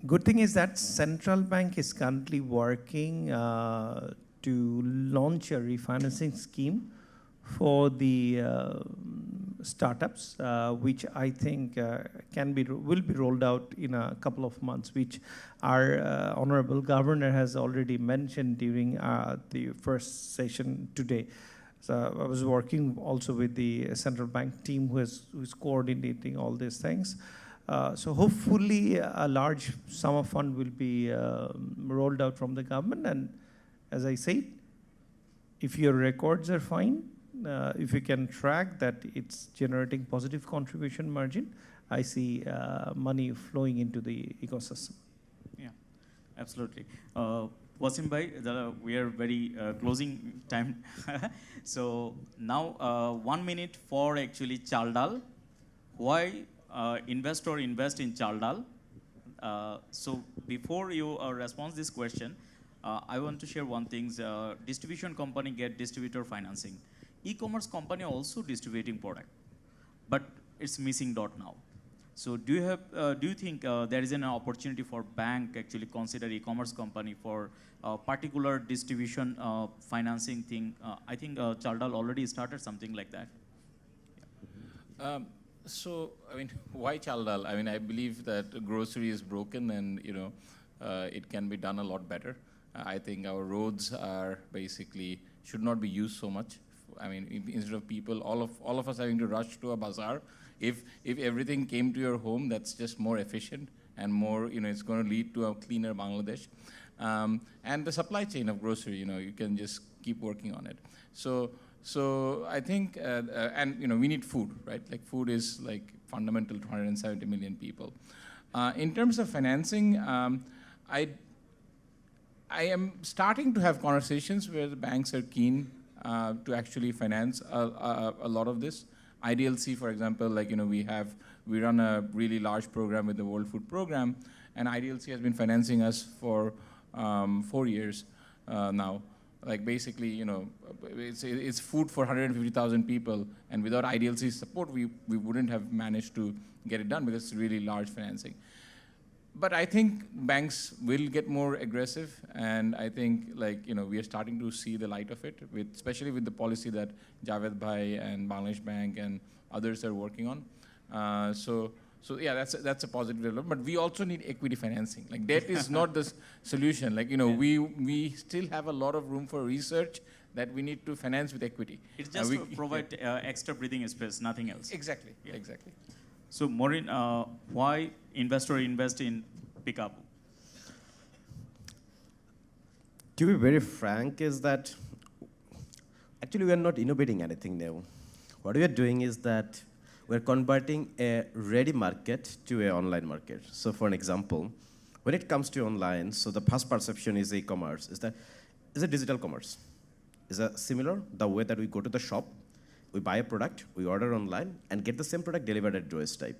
S6: Good thing is that central bank is currently working to launch a refinancing scheme for the startups, which I think will be rolled out in a couple of months, which our Honorable Governor has already mentioned during the first session today. So I was working also with the central bank team who's coordinating all these things. So hopefully a large sum of fund will be rolled out from the government. And as I said, if your records are fine, if you can track that it's generating positive contribution margin, I see money flowing into the ecosystem.
S1: Yeah, absolutely. Waseem bhai, we are very closing time. So now 1 minute for actually Chaldal. Why investor invest in Chaldal? So before you respond this question, I want to share one thing. Distribution company get distributor financing. E-commerce company also distributing product, but it's missing dot now. So do you think there is an opportunity for bank actually consider e-commerce company for particular distribution financing thing? I think Chaldal already started something like that.
S2: Yeah. So, I mean, why Chaldal? I mean, I believe that grocery is broken and, you know, it can be done a lot better. I think our roads are basically, should not be used so much. I mean, instead of people, all of us having to rush to a bazaar, if everything came to your home, that's just more efficient and more, you know, it's going to lead to a cleaner Bangladesh. And the supply chain of grocery, you know, you can just keep working on it. So I think, and you know, we need food, right? Like food is like fundamental to 170 million people. In terms of financing, I am starting to have conversations where the banks are keen to actually finance a lot of this. IDLC, for example, like, you know, we run a really large program with the World Food Program, and IDLC has been financing us for 4 years now. Like basically, you know, it's food for 150,000 people, and without IDLC's support, we wouldn't have managed to get it done because it's really large financing. But I think banks will get more aggressive, and I think, like, you know, we are starting to see the light of it, especially with the policy that Javed Bhai and Bangladesh Bank and others are working on. So yeah, that's a positive development. But we also need equity financing. Like debt is not the solution. Like, you know, we still have a lot of room for research that we need to finance with equity.
S1: It's just to provide extra breathing space, nothing else.
S2: Exactly.
S1: Yeah.
S2: Exactly.
S1: So Morin, why investor invest in Pickup?
S3: To be very frank, is that actually we are not innovating anything new. What we are doing is that we're converting a ready market to an online market. So for an example, when it comes to online, so the first perception is e-commerce, is a digital commerce. Is a similar, the way that we go to the shop, we buy a product, we order online, and get the same product delivered at doorstep.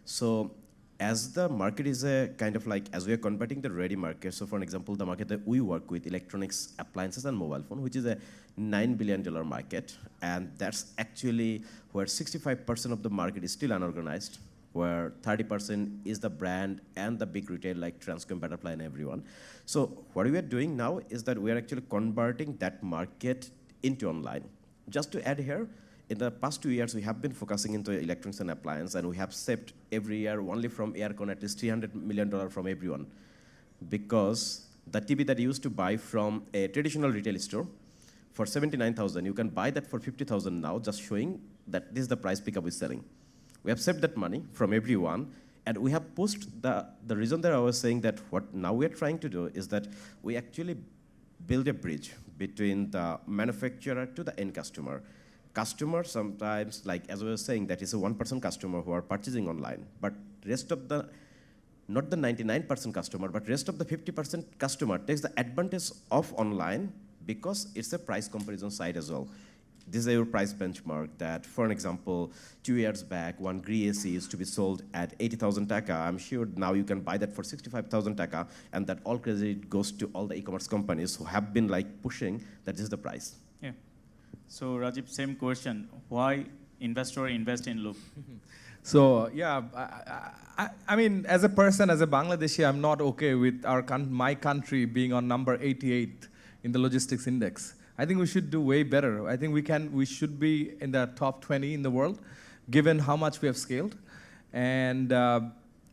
S3: So as the market is a kind of like, as we are converting the ready market, so for an example, the market that we work with, electronics, appliances, and mobile phone, which is a $9 billion market, and that's actually where 65% of the market is still unorganized, where 30% is the brand and the big retail like Transcom, Butterfly, and everyone. So what we are doing now is that we are actually converting that market into online. Just to add here, in the past 2 years, we have been focusing into electronics and appliance, and we have saved every year only from aircon at least $300 million from everyone. Because the TV that you used to buy from a traditional retail store for $79,000, you can buy that for $50,000 now, just showing that this is the price Pickup is selling. We have saved that money from everyone, and we have pushed the reason that I was saying that what now we are trying to do is that we actually build a bridge between the manufacturer to the end customer. Customer sometimes, like as I was saying, that is a 1% customer who are purchasing online, but rest of the, not the 99% customer, but rest of the 50% customer takes the advantage of online because it's a price comparison site as well. this is your price benchmark that, for an example, 2 years back, one grey AC is to be sold at 80,000 taka. I'm sure now you can buy that for 65,000 taka, and that all credit goes to all the e-commerce companies who have been like pushing that this is the price.
S1: Yeah. So Rajib, same question. Why investor invest in Loop?
S4: So yeah, I mean, as a person, as a Bangladeshi, I'm not okay with my country being on number 88 in the logistics index. I think we should do way better. I think we should be in the top 20 in the world, given how much we have scaled. And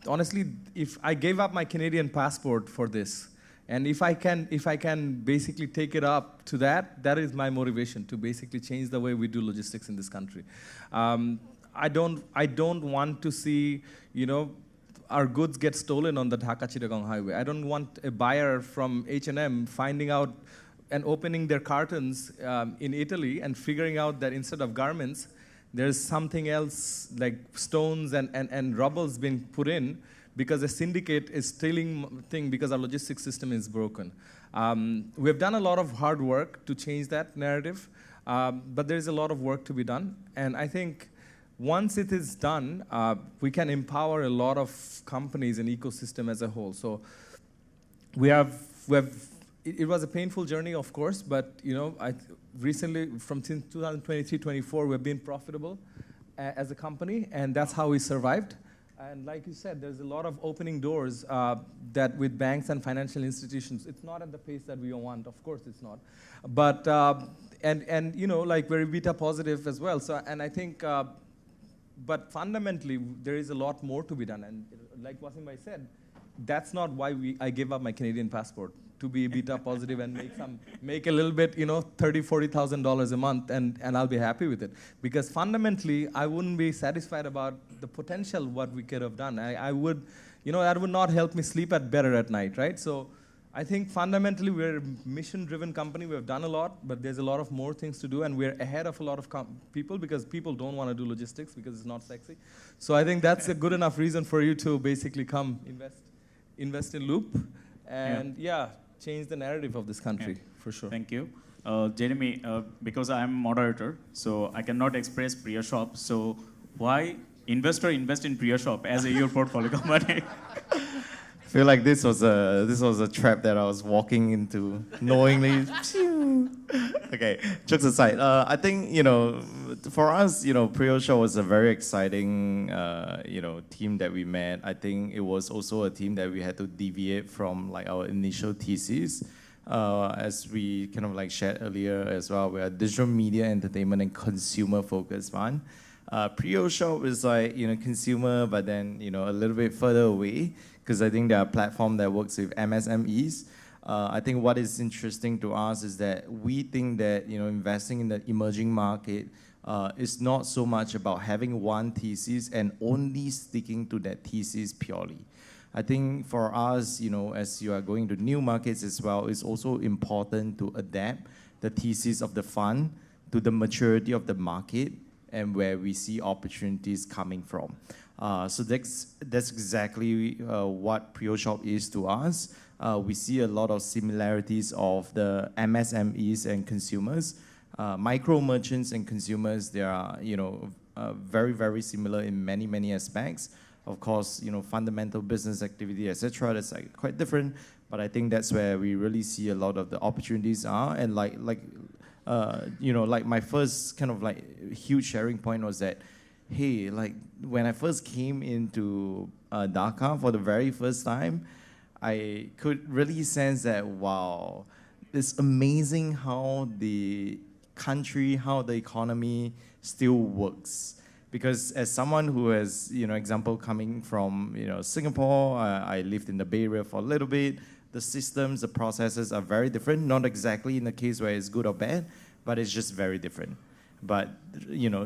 S4: honestly, if I gave up my Canadian passport for this, and if I can basically take it up to that is my motivation to basically change the way we do logistics in this country. I don't want to see, our goods get stolen on the Dhaka-Chittagong highway. I don't want a buyer from H&M finding out and opening their cartons in Italy and figuring out that instead of garments, there's something else like stones and rubbles being put in because a syndicate is stealing things because our logistics system is broken. We have done a lot of hard work to change that narrative, but there's a lot of work to be done. And I think once it is done, we can empower a lot of companies and ecosystem as a whole. So it was a painful journey, of course, but recently, from 2023-24, we've been profitable as a company, and that's how we survived. And like you said, there's a lot of opening doors that with banks and financial institutions. It's not at the pace that we want, of course it's not. But, like we're beta positive as well. So, and I think, but fundamentally, there is a lot more to be done. And like Waseem said, that's not why I gave up my Canadian passport, to be beta positive and make a little bit, $30,000, $40,000 a month, and I'll be happy with it. Because fundamentally, I wouldn't be satisfied about the potential what we could have done. I would, that would not help me sleep better at night, right? So I think fundamentally we're a mission-driven company. We've done a lot, but there's a lot of more things to do, and we're ahead of a lot of people because people don't want to do logistics because it's not sexy. So I think that's a good enough reason for you to basically come invest in Loop, and change the narrative of this country, for sure.
S1: Thank you. Jeremy, because I'm moderator, so I cannot express PriyoShop, so why investor invest in PriyoShop as your portfolio company?
S5: I feel like this was a trap that I was walking into knowingly. Okay, jokes aside, I think for us, PriyoShop was a very exciting team that we met. I think it was also a team that we had to deviate from like our initial thesis. As we kind of like shared earlier as well, we are digital media, entertainment, and consumer focused fund. PriyoShop is like consumer, but then a little bit further away, because I think they are a platform that works with MSMEs. I think what is interesting to us is that we think that investing in the emerging market is not so much about having one thesis and only sticking to that thesis purely. I think for us, as you are going to new markets as well, it's also important to adapt the thesis of the fund to the maturity of the market and where we see opportunities coming from. So that's exactly what PriyoShop is to us. We see a lot of similarities of the MSMEs and consumers. Micro merchants and consumers, they are very, very similar in many, many aspects. Of course, fundamental business activity, etc. That's like quite different. But I think that's where we really see a lot of the opportunities are. And like my first kind of like huge sharing point was that, hey, like when I first came into Dhaka for the very first time, I could really sense that, wow, it's amazing how the country, how the economy still works. Because as someone who has, example coming from, Singapore, I lived in the Bay Area for a little bit. The systems, the processes are very different. Not exactly in the case where it's good or bad, but it's just very different. But,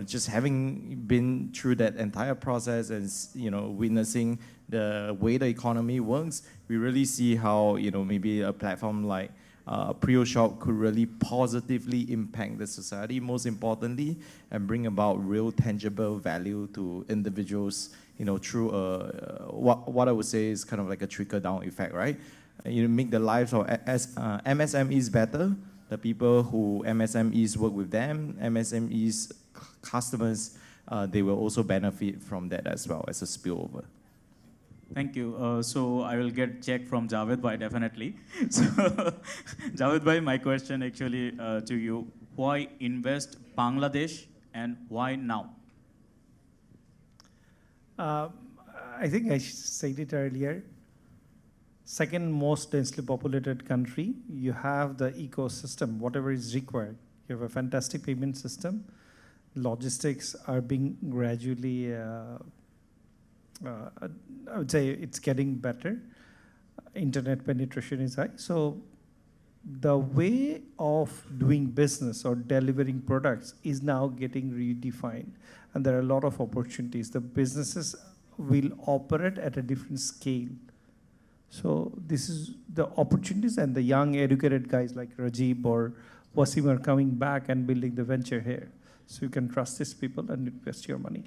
S5: just having been through that entire process and, witnessing the way the economy works, we really see how, maybe a platform like PriyoShop could really positively impact the society, most importantly, and bring about real tangible value to individuals, through what I would say is kind of like a trickle-down effect, right? Make the lives of MSMEs better, The people who MSMEs work with them, MSMEs customers, they will also benefit from that as well as a spillover.
S1: Thank you. So I will get check from Javed Bhai definitely. So Javed Bhai, my question actually to you: why invest Bangladesh and why now?
S6: I think I said it earlier. Second most densely populated country, you have the ecosystem, whatever is required. You have a fantastic payment system. Logistics are being gradually, I would say it's getting better. Internet penetration is high. So the way of doing business or delivering products is now getting redefined. And there are a lot of opportunities. The businesses will operate at a different scale. So this is the opportunities, and the young educated guys like Rajib or Waseem are coming back and building the venture here. So you can trust these people and invest your money.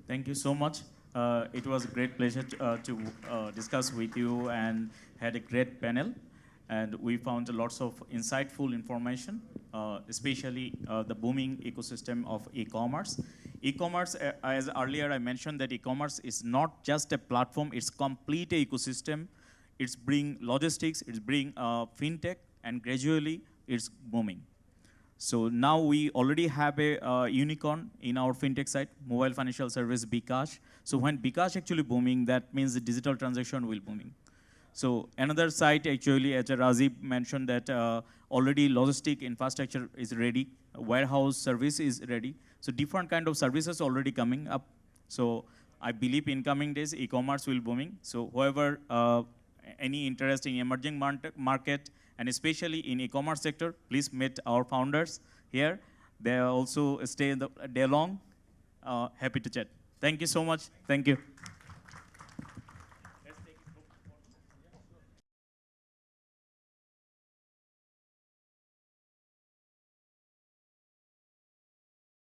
S1: Thank you so much. It was a great pleasure to discuss with you and had a great panel. And we found lots of insightful information, especially the booming ecosystem of e-commerce. E-commerce, as earlier I mentioned, that e-commerce is not just a platform, it's complete ecosystem. It's bring logistics, it's bring fintech, and gradually it's booming. So now we already have a unicorn in our fintech side, mobile financial service bKash. So when bKash actually booming, that means the digital transaction will booming. So another site actually, as Rajib mentioned, that already logistic infrastructure is ready, warehouse service is ready. So different kind of services already coming up. So I believe in coming days, e-commerce will booming. So whoever any interest in emerging market, and especially in e-commerce sector, please meet our founders here. They also stay day long. Happy to chat. Thank you so much. Thank you.